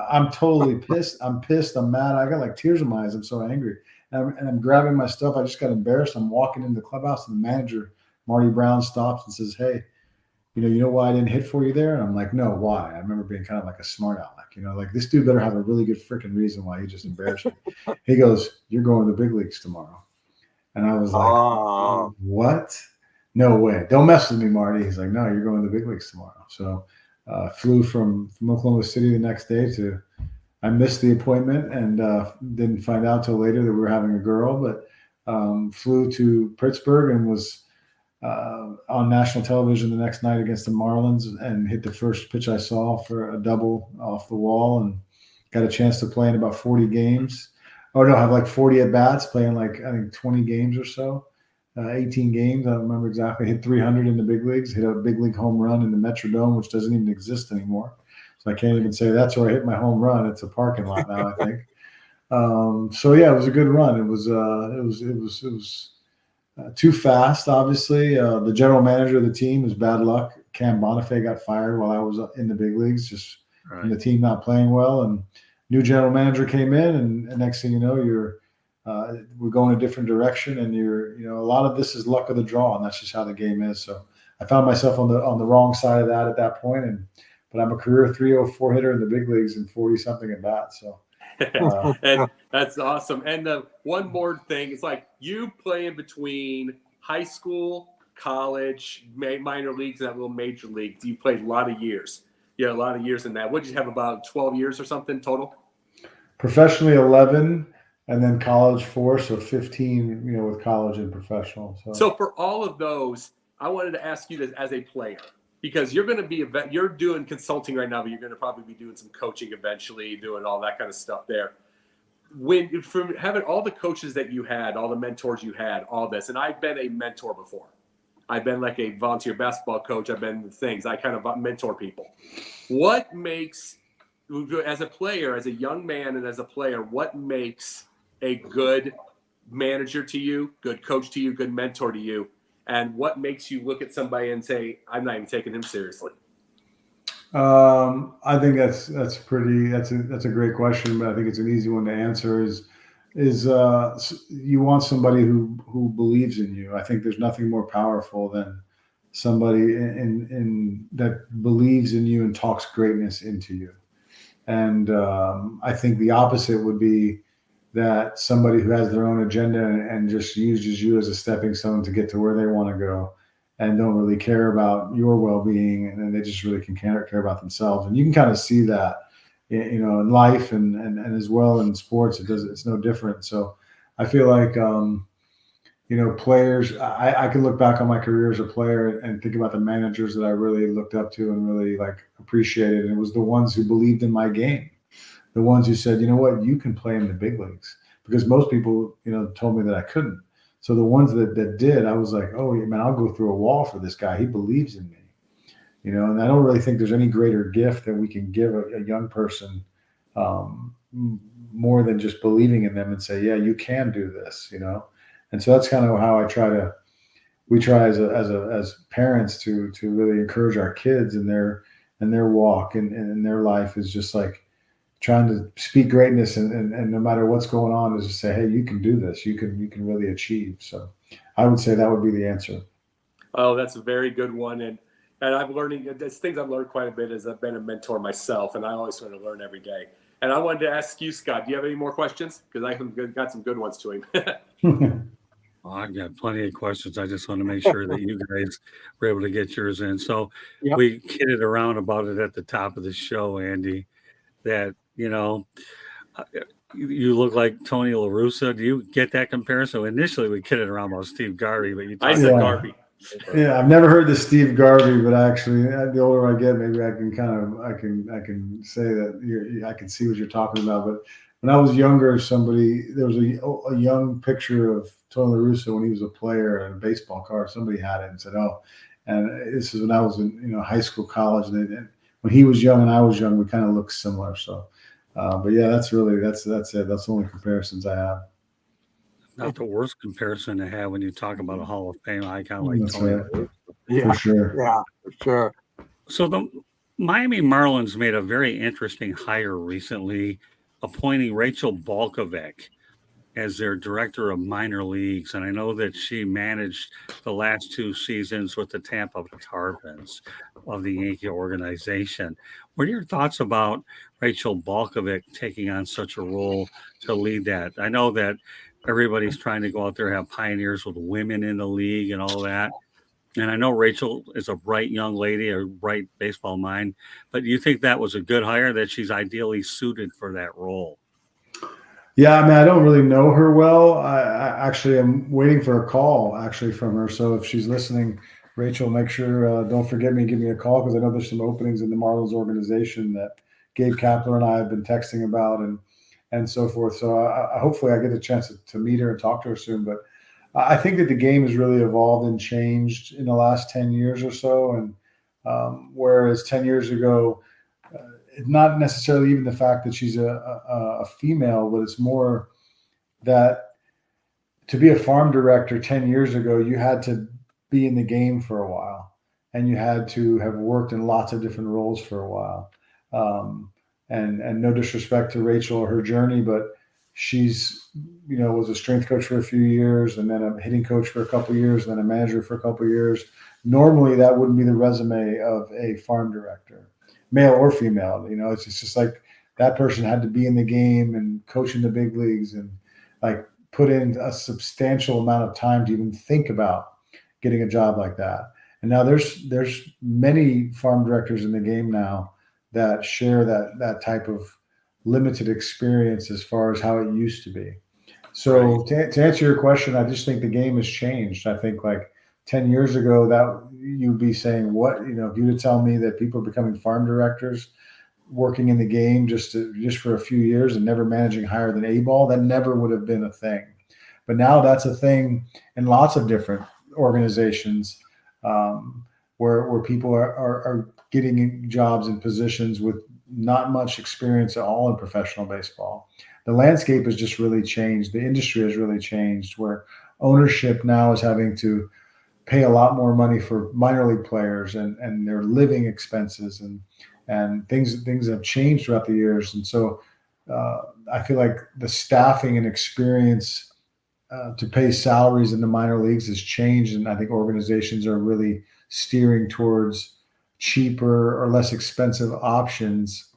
I'm totally pissed. I'm pissed. I'm mad. I got like tears in my eyes. I'm so angry. And I'm grabbing my stuff. I just got embarrassed. I'm walking into the clubhouse, and the manager, Marty Brown, stops and says, "Hey, you know why I didn't hit for you there?" And I'm like, "No, why?" I remember being kind of like a smart aleck, like this dude better have a really good freaking reason why he just embarrassed me. He goes, "You're going to the big leagues tomorrow." And I was like, "What? No way. Don't mess with me, Marty." He's like, "No, you're going to the big leagues tomorrow." So flew from Oklahoma City the next day I missed the appointment and didn't find out till later that we were having a girl, but flew to Pittsburgh and was on national television the next night against the Marlins and hit the first pitch I saw for a double off the wall and got a chance to play in about 40 games. Oh no, I have like 40 at bats, playing like I think 20 games or so, 18 games. I don't remember exactly. Hit 300 in the big leagues. Hit a big league home run in the Metrodome, which doesn't even exist anymore. So I can't even say that's where I hit my home run. It's a parking lot now, I think. So yeah, it was a good run. It was too fast, obviously. The general manager of the team was bad luck. Cam Bonifay got fired while I was in the big leagues, just from the team not playing well. And new general manager came in, and next thing you know, we're going a different direction, and a lot of this is luck of the draw, and that's just how the game is. So I found myself on the wrong side of that at that point, but I'm a career 304 hitter in the big leagues and 40 something at bat. So. And that's awesome. And one more thing, it's like you play in between high school, college, minor leagues, and that little major league. You played a lot of years. Yeah, a lot of years in that. What did you have, about 12 years or something total? Professionally 11, and then college 4, so 15. With college and professional. So for all of those, I wanted to ask you this as a player. Because you're going to be you're doing consulting right now, but you're going to probably be doing some coaching eventually, doing all that kind of stuff there. From having all the coaches that you had, all the mentors you had, all this, and I've been a mentor before. I've been like a volunteer basketball coach. I've been things. I kind of mentor people. What makes, as a player, as a young man and as a player, what makes a good manager to you, good coach to you, good mentor to you? And what makes you look at somebody and say, "I'm not even taking him seriously"? I think that's a great question, but I think it's an easy one to answer. Is you want somebody who believes in you. I think there's nothing more powerful than somebody in that believes in you and talks greatness into you. And I think the opposite would be that somebody who has their own agenda and just uses you as a stepping stone to get to where they want to go and don't really care about your well-being, and then they just really can care about themselves. And you can kind of see that, in life and as well in sports. It's no different. So I feel like, players, I can look back on my career as a player and think about the managers that I really looked up to and really appreciated. And it was the ones who believed in my game. The ones who said, "You know what, you can play in the big leagues," because most people, told me that I couldn't. So the ones that did, I was like, "Oh man, I'll go through a wall for this guy. He believes in me," And I don't really think there's any greater gift that we can give a young person, more than just believing in them and say, "Yeah, you can do this," And so that's kind of how we try as parents to really encourage our kids in their walk and in their life, is just like trying to speak greatness and no matter what's going on, is just say, "Hey, you can do this. You can really achieve." So I would say that would be the answer. Oh, that's a very good one. And I'm learning, there's things I've learned quite a bit as I've been a mentor myself, and I always want to learn every day. And I wanted to ask you, Scott, do you have any more questions? Because I got some good ones to him. Oh, I've got plenty of questions. I just want to make sure that you guys were able to get yours in. So we kidded around about it at the top of the show, Andy, that, you look like Tony LaRussa. Do you get that comparison? Initially, we kidded around about Steve Garvey, but I said Garvey. Yeah, I've never heard the Steve Garvey, but actually, the older I get, maybe I can say that I can see what you're talking about. But when I was younger, there was a young picture of Tony LaRussa when he was a player and a baseball card. Somebody had it and said, "Oh," and this is when I was in high school, college, and when he was young and I was young, we kind of looked similar. So But yeah, that's it. That's the only comparisons I have. Not the worst comparison to have when you talk about a Hall of Fame icon like That's Tony. right. Yeah, For sure. yeah, for sure. So the Miami Marlins made a very interesting hire recently, appointing rachelbalkovec as their director of minor leagues. And I know that she managed the last 2 seasons with the Tampa Tarpons of the Yankee organization. What are your thoughts about rachelbalkovec taking on such a role to lead that? I know that everybody's trying to go out there and have pioneers with women in the league and all that. And I know Rachel is a bright young lady, a bright baseball mind, but do you think that was a good hire, that she's ideally suited for that role? Yeah, I mean, I don't really know her well. I actually am waiting for a call actually from her. So if she's listening, Rachel, make sure don't forget me, give me a call, because I know there's some openings in the Marlins organization that Gabe Kapler and I have been texting about and so forth. So hopefully I get a chance to meet her and talk to her soon. But I think that the game has really evolved and changed in the last 10 years or so. And whereas 10 years ago, not necessarily even the fact that she's a female, but it's more that to be a farm director 10 years ago, you had to be in the game for a while, and you had to have worked in lots of different roles for a while. And no disrespect to Rachel or her journey, but she's, was a strength coach for a few years, and then a hitting coach for a couple of years, and then a manager for a couple of years. Normally that wouldn't be the resume of a farm director, male or female. It's just like that person had to be in the game and coach in the big leagues and like put in a substantial amount of time to even think about getting a job like that. And now there's many farm directors in the game now that share that type of limited experience as far as how it used to be. So to answer your question, I just think the game has changed. I think like 10 years ago that you'd be saying, what, if you were to tell me that people are becoming farm directors working in the game just for a few years and never managing higher than A ball, that never would have been a thing. But now that's a thing in lots of different organizations, where people are getting jobs and positions with not much experience at all in professional baseball. The landscape has just really changed. The industry has really changed, where ownership now is having to pay a lot more money for minor league players and their living expenses, and things have changed throughout the years. And so I feel like the staffing and experience to pay salaries in the minor leagues has changed. And I think organizations are really steering towards cheaper or less expensive options,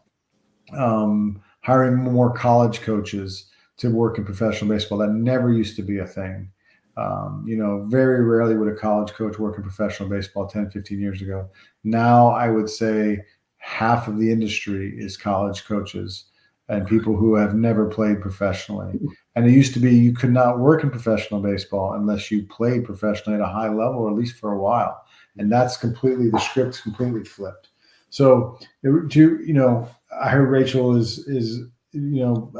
hiring more college coaches to work in professional baseball. That never used to be a thing. Very rarely would a college coach work in professional baseball 10, 15 years ago. Now I would say half of the industry is college coaches and people who have never played professionally. And it used to be you could not work in professional baseball unless you played professionally at a high level, or at least for a while. And that's the script's completely flipped. So, I heard Rachel is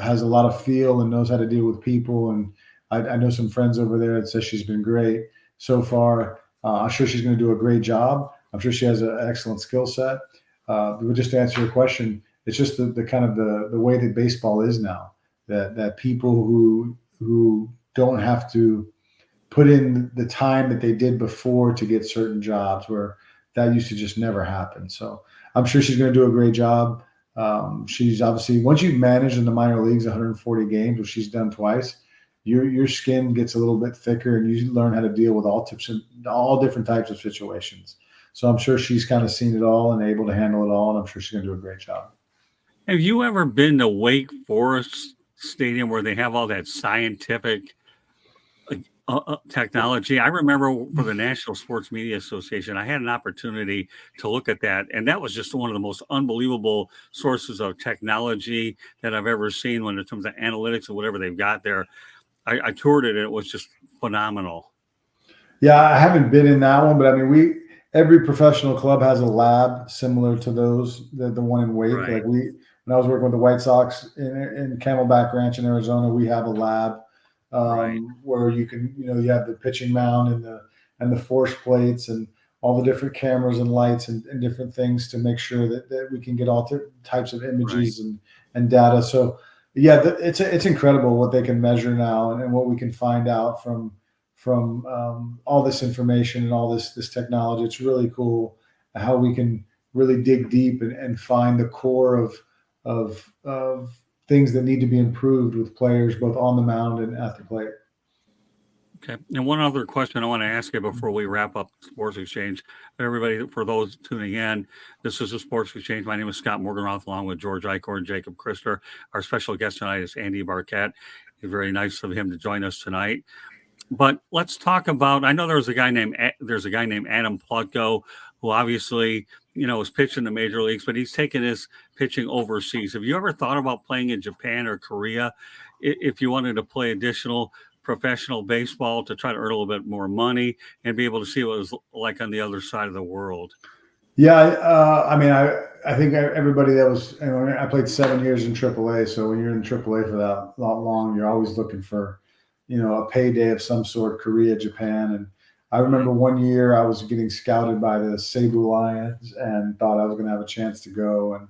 has a lot of feel and knows how to deal with people. And I know some friends over there that says she's been great so far. I'm sure she's going to do a great job. I'm sure she has an excellent skill set. But just to answer your question, it's just the kind of the way that baseball is now, that people who don't have to put in the time that they did before to get certain jobs, where that used to just never happen. So I'm sure she's going to do a great job. She's obviously, once you've managed in the minor leagues 140 games, which she's done twice, your skin gets a little bit thicker and you learn how to deal with all different types of situations. So I'm sure she's kind of seen it all and able to handle it all. And I'm sure she's going to do a great job. Have you ever been to Wake Forest Stadium where they have all that scientific technology? I remember for the National Sports Media Association, I had an opportunity to look at that, and that was just one of the most unbelievable sources of technology that I've ever seen when it comes to analytics and whatever they've got there. I toured it, and it was just phenomenal. Yeah, I haven't been in that one, but I mean, every professional club has a lab similar to those, the one in Wake. Right. Like when I was working with the White Sox in Camelback Ranch in Arizona, we have a lab where you can, you have the pitching mound and the force plates, and all the different cameras and lights and different things to make sure that we can get all types of images and data. So yeah, it's incredible what they can measure now and what we can find out from all this information and all this technology. It's really cool how we can really dig deep and find the core of things that need to be improved with players both on the mound and at the plate. Okay. And one other question I want to ask you before we wrap up Sports Exchange. Everybody, for those tuning in, this is a Sports Exchange. My name is Scott Morgenroth, along with George Eichhorn and Jacob Christer. Our special guest tonight is Andy Barkett. It's very nice of him to join us tonight. But let's talk about, I know there's a guy named Adam Plutko, who obviously, is pitching the major leagues, but he's taken his pitching overseas. Have you ever thought about playing in Japan or Korea if you wanted to play additional professional baseball to try to earn a little bit more money and be able to see what it was like on the other side of the world? Yeah, I think everybody I played 7 years in AAA. So when you're in AAA for that long, you're always looking for, a payday of some sort, Korea, Japan. And I remember one year I was getting scouted by the Cebu Lions and thought I was going to have a chance to go and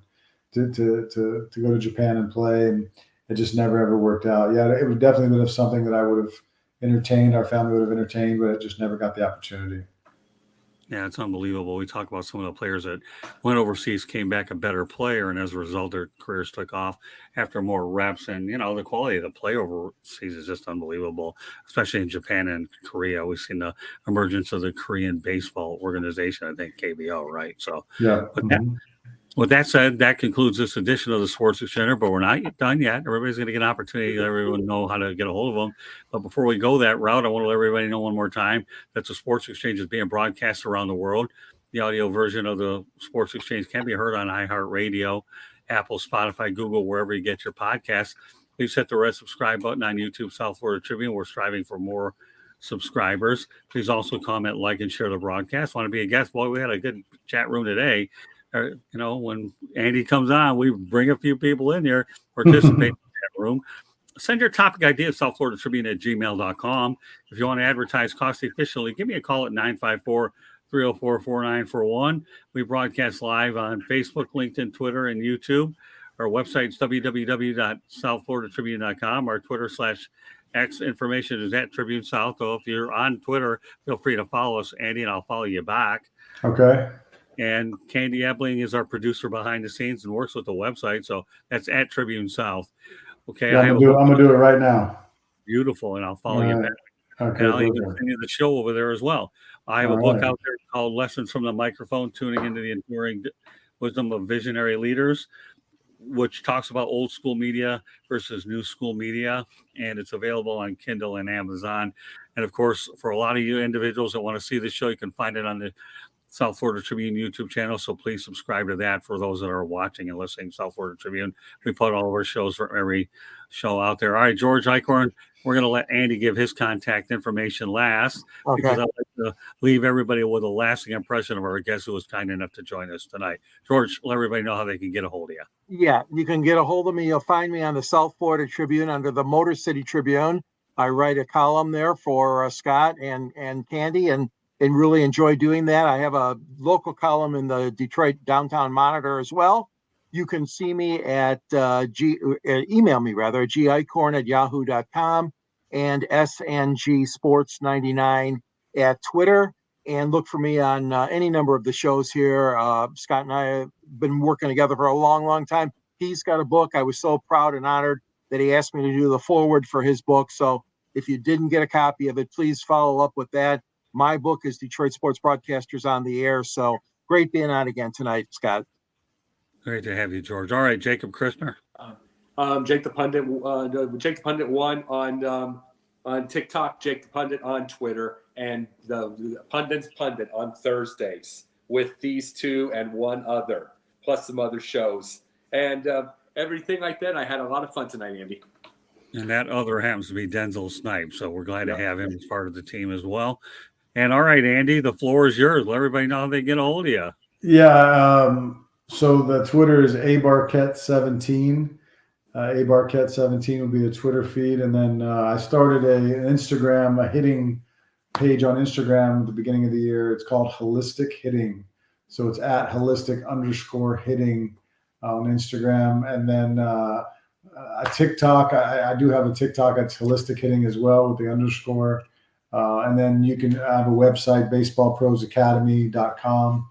to go to Japan and play. And it just never, ever worked out. Yeah, it would definitely been something that I would have entertained, our family would have entertained, but it just never got the opportunity. Yeah, it's unbelievable. We talk about some of the players that went overseas, came back a better player, and as a result, their careers took off after more reps. And, the quality of the play overseas is just unbelievable, especially in Japan and Korea. We've seen the emergence of the Korean baseball organization, I think KBO, right? So, yeah. With that said, that concludes this edition of the Sports Exchange, but we're not done yet. Everybody's going to get an opportunity to let everyone know how to get a hold of them. But before we go that route, I want to let everybody know one more time that the Sports Exchange is being broadcast around the world. The audio version of the Sports Exchange can be heard on iHeartRadio, Apple, Spotify, Google, wherever you get your podcasts. Please hit the red subscribe button on YouTube, South Florida Tribune. We're striving for more subscribers. Please also comment, like, and share the broadcast. Want to be a guest? Boy, we had a good chat room today. When Andy comes on, we bring a few people in here, participate in that room. Send your topic idea to southfloridatribune@gmail.com. If you want to advertise cost efficiently, give me a call at 954-304-4941. We broadcast live on Facebook, LinkedIn, Twitter, and YouTube. Our website is www.southfloridatribune.com. Our Twitter/X information is at Tribune South. So if you're on Twitter, feel free to follow us, Andy, and I'll follow you back. Okay. And Candy Ebling is our producer behind the scenes and works with the website. So that's at Tribune South. Okay. Yeah, I'm going to do it right now. Beautiful. And I'll follow you back. Okay. And I'll even send you the show over there as well. I have a book out there called Lessons from the Microphone, Tuning into the Enduring Wisdom of Visionary Leaders, which talks about old school media versus new school media. And it's available on Kindle and Amazon. And of course, for a lot of you individuals that want to see the show, you can find it on the South Florida Tribune YouTube channel. So please subscribe to that for those that are watching and listening to South Florida Tribune. We put all of our shows for every show out there. All right, George Eichhorn, we're going to let Andy give his contact information last because I'd like to leave everybody with a lasting impression of our guest who was kind enough to join us tonight. George, let everybody know how they can get a hold of you. Yeah, you can get a hold of me. You'll find me on the South Florida Tribune under the Motor City Tribune. I write a column there for Scott and Candy, and really enjoy doing that. I have a local column in the Detroit Downtown Monitor as well. You can see me at email me rather, gicorn@yahoo.com and SNGsports99 at Twitter. And look for me on any number of the shows here. Scott and I have been working together for a long, long time. He's got a book. I was so proud and honored that he asked me to do the foreword for his book. So if you didn't get a copy of it, please follow up with that. My book is Detroit Sports Broadcasters on the Air. So great being on again tonight, Scott. Great to have you, George. All right, Jacob Christner. Jake the Pundit 1 on TikTok, Jake the Pundit on Twitter, and the Pundit's Pundit on Thursdays with these two and one other, plus some other shows. And everything like that. I had a lot of fun tonight, Andy. And that other happens to be Denzel Snipes. So we're glad to have him as part of the team as well. And all right, Andy, the floor is yours. Let everybody know how they get a hold of you. Yeah. So the Twitter is abarkett17. abarkett17 will be the Twitter feed. And then I started an Instagram, a hitting page on Instagram at the beginning of the year. It's called Holistic Hitting. So it's at holistic_hitting on Instagram. And then a TikTok. I do have a TikTok. It's Holistic Hitting as well with the underscore. And then you can have a website, baseballprosacademy.com.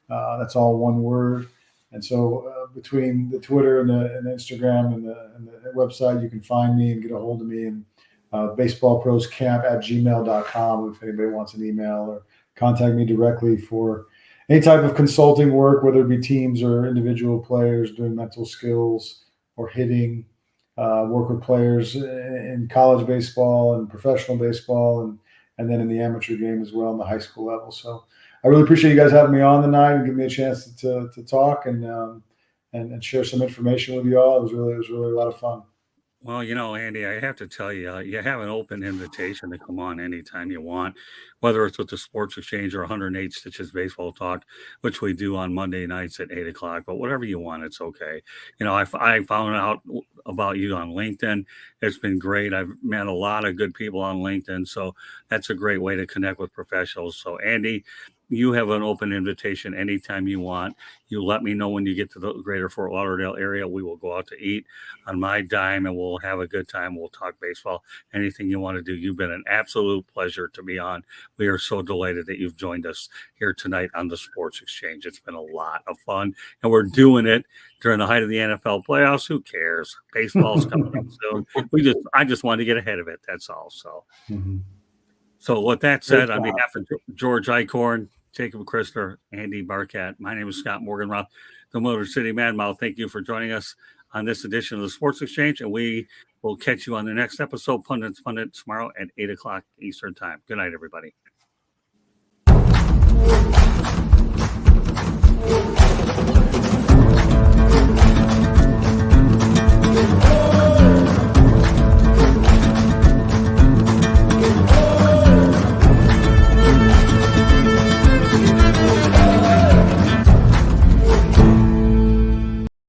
That's all one word. And so between the Twitter and the Instagram and the website, you can find me and get a hold of me. And baseballproscamp@gmail.com if anybody wants an email, or contact me directly for any type of consulting work, whether it be teams or individual players doing mental skills or hitting, work with players in college baseball and professional baseball, and then in the amateur game as well in the high school level. So I really appreciate you guys having me on tonight and giving me a chance to talk and share some information with you all. It was really a lot of fun. Well, Andy, I have to tell you, you have an open invitation to come on anytime you want, whether it's with the Sports Exchange or 108 Stitches Baseball Talk, which we do on Monday nights at 8 o'clock. But whatever you want, it's okay. I found out about you on LinkedIn. It's been great. I've met a lot of good people on LinkedIn. So that's a great way to connect with professionals. So, Andy, you have an open invitation anytime you want. You let me know when you get to the greater Fort Lauderdale area. We will go out to eat on my dime and we'll have a good time. We'll talk baseball, anything you want to do. You've been an absolute pleasure to be on. We are so delighted that you've joined us here tonight on the Sports Exchange. It's been a lot of fun, and we're doing it during the height of the NFL playoffs. Who cares? Baseball's coming up soon. I just wanted to get ahead of it. That's all. So, So with that said, on behalf of George Eichhorn, Jacob Christer, Andy Barkett, my name is Scott Morganroth, the Motor City Madmouth. Thank you for joining us on this edition of the Sports Exchange, and we will catch you on the next episode, Pundits tomorrow at 8 o'clock Eastern Time. Good night, everybody.